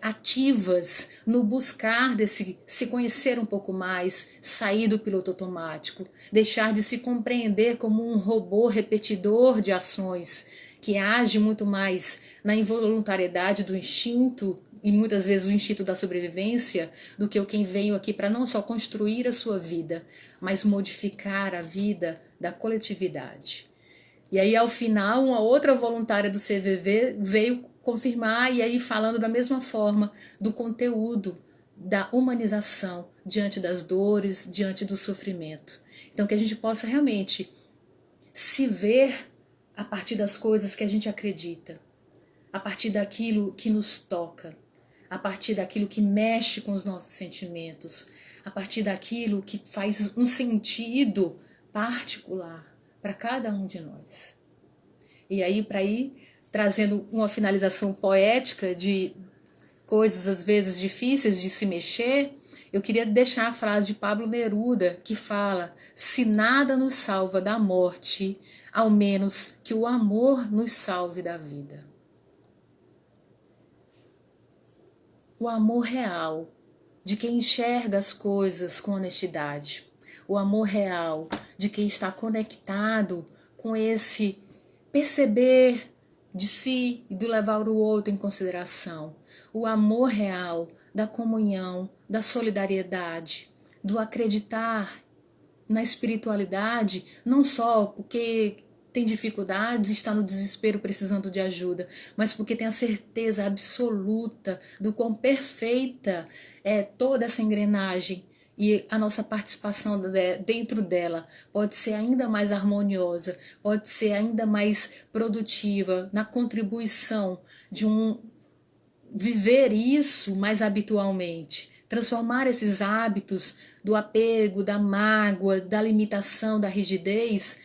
ativas no buscar desse se conhecer um pouco mais, sair do piloto automático, deixar de se compreender como um robô repetidor de ações que age muito mais na involuntariedade do instinto e muitas vezes o instinto da sobrevivência do que quem veio aqui para não só construir a sua vida, mas modificar a vida da coletividade. E aí ao final uma outra voluntária do CVV veio confirmar e aí falando da mesma forma do conteúdo, da humanização diante das dores, diante do sofrimento. Então que a gente possa realmente se ver a partir das coisas que a gente acredita, a partir daquilo que nos toca, a partir daquilo que mexe com os nossos sentimentos, a partir daquilo que faz um sentido particular para cada um de nós. E aí, para ir trazendo uma finalização poética de coisas às vezes difíceis de se mexer, eu queria deixar a frase de Pablo Neruda que fala: se nada nos salva da morte, ao menos que o amor nos salve da vida. O amor real, de quem enxerga as coisas com honestidade. O amor real, de quem está conectado com esse perceber de si e do levar o outro em consideração. O amor real da comunhão, da solidariedade, do acreditar na espiritualidade, não só porque tem dificuldades, está no desespero precisando de ajuda, mas porque tem a certeza absoluta do quão perfeita é toda essa engrenagem e a nossa participação dentro dela pode ser ainda mais harmoniosa, pode ser ainda mais produtiva na contribuição de um viver isso mais habitualmente, transformar esses hábitos do apego, da mágoa, da limitação, da rigidez,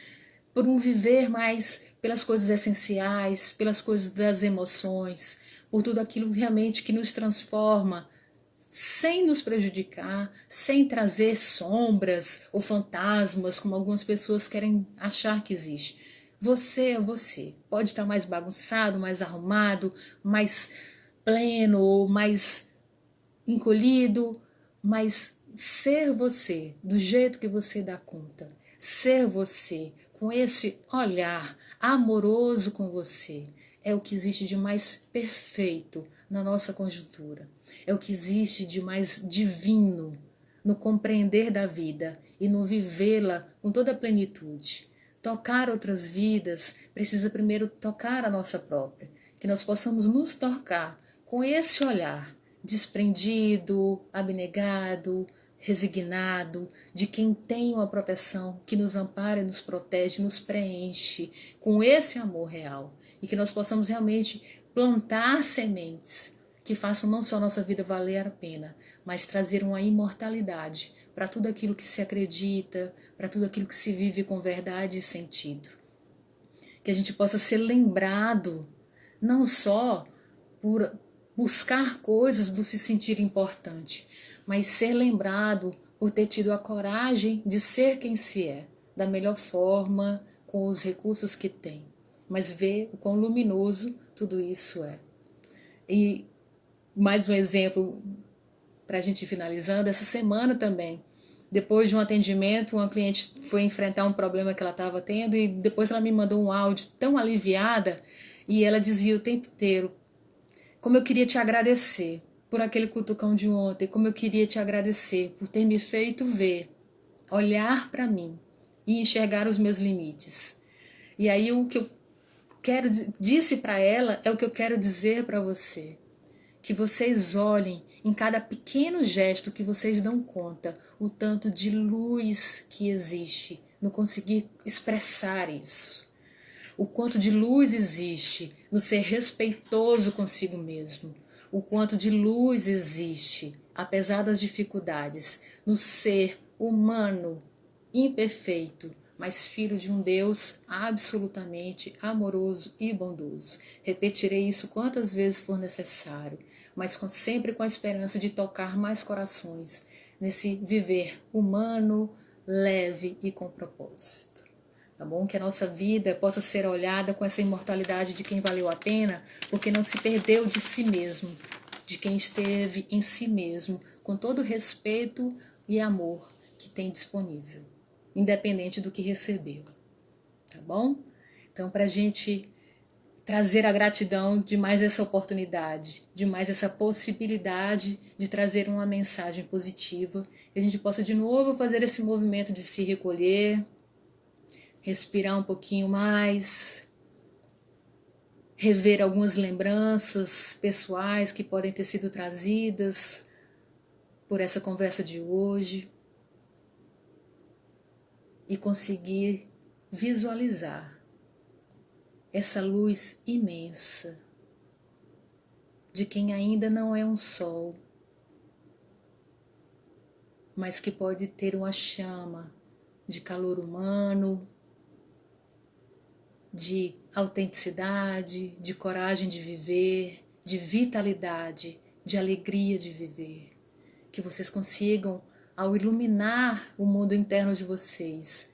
por um viver mais pelas coisas essenciais, pelas coisas das emoções, por tudo aquilo realmente que nos transforma, sem nos prejudicar, sem trazer sombras ou fantasmas, como algumas pessoas querem achar que existe. Você é você. Pode estar mais bagunçado, mais arrumado, mais pleno ou mais encolhido, mas ser você, do jeito que você dá conta. Ser você, com esse olhar amoroso com você, é o que existe de mais perfeito na nossa conjuntura. É o que existe de mais divino no compreender da vida e no vivê-la com toda a plenitude. Tocar outras vidas precisa primeiro tocar a nossa própria, que nós possamos nos tocar com esse olhar desprendido, abnegado, resignado, de quem tem uma proteção que nos ampara, nos protege, nos preenche com esse amor real e que nós possamos realmente plantar sementes que façam não só a nossa vida valer a pena, mas trazer uma imortalidade para tudo aquilo que se acredita, para tudo aquilo que se vive com verdade e sentido. Que a gente possa ser lembrado não só por buscar coisas do se sentir importante, mas ser lembrado por ter tido a coragem de ser quem se é, da melhor forma, com os recursos que tem, mas ver o quão luminoso tudo isso é. E mais um exemplo para a gente ir finalizando, essa semana também, depois de um atendimento, uma cliente foi enfrentar um problema que ela estava tendo e depois ela me mandou um áudio tão aliviada e ela dizia o tempo inteiro: como eu queria te agradecer por aquele cutucão de ontem, como eu queria te agradecer por ter me feito ver, olhar para mim e enxergar os meus limites. E aí o que eu disse para ela é o que eu quero dizer para você. Que vocês olhem em cada pequeno gesto que vocês dão conta, o tanto de luz que existe no conseguir expressar isso. O quanto de luz existe no ser respeitoso consigo mesmo. O quanto de luz existe, apesar das dificuldades, no ser humano, imperfeito, mas filho de um Deus absolutamente amoroso e bondoso. Repetirei isso quantas vezes for necessário, mas sempre com a esperança de tocar mais corações nesse viver humano, leve e com propósito. Tá bom? Que a nossa vida possa ser olhada com essa imortalidade de quem valeu a pena, porque não se perdeu de si mesmo, de quem esteve em si mesmo, com todo o respeito e amor que tem disponível, independente do que recebeu. Tá bom? Então, para a gente trazer a gratidão de mais essa oportunidade, de mais essa possibilidade de trazer uma mensagem positiva, que a gente possa de novo fazer esse movimento de se recolher, respirar um pouquinho mais, rever algumas lembranças pessoais que podem ter sido trazidas por essa conversa de hoje e conseguir visualizar essa luz imensa de quem ainda não é um sol, mas que pode ter uma chama de calor humano, de autenticidade, de coragem de viver, de vitalidade, de alegria de viver. Que vocês consigam, ao iluminar o mundo interno de vocês,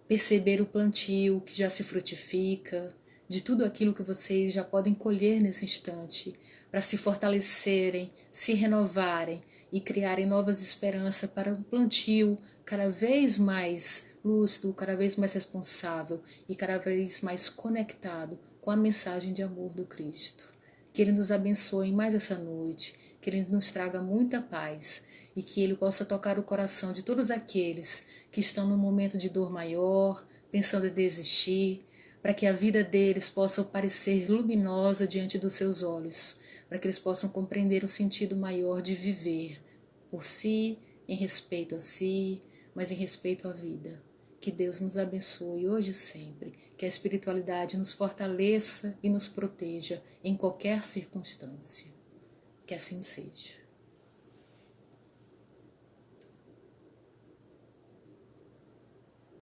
perceber o plantio que já se frutifica, de tudo aquilo que vocês já podem colher nesse instante, para se fortalecerem, se renovarem e criarem novas esperanças para um plantio cada vez mais lúcido, cada vez mais responsável e cada vez mais conectado com a mensagem de amor do Cristo. Que Ele nos abençoe mais essa noite, que Ele nos traga muita paz e que Ele possa tocar o coração de todos aqueles que estão num momento de dor maior, pensando em desistir, para que a vida deles possa parecer luminosa diante dos seus olhos, para que eles possam compreender o sentido maior de viver por si, em respeito a si, mas em respeito à vida. Que Deus nos abençoe hoje e sempre, que a espiritualidade nos fortaleça e nos proteja em qualquer circunstância. Que assim seja.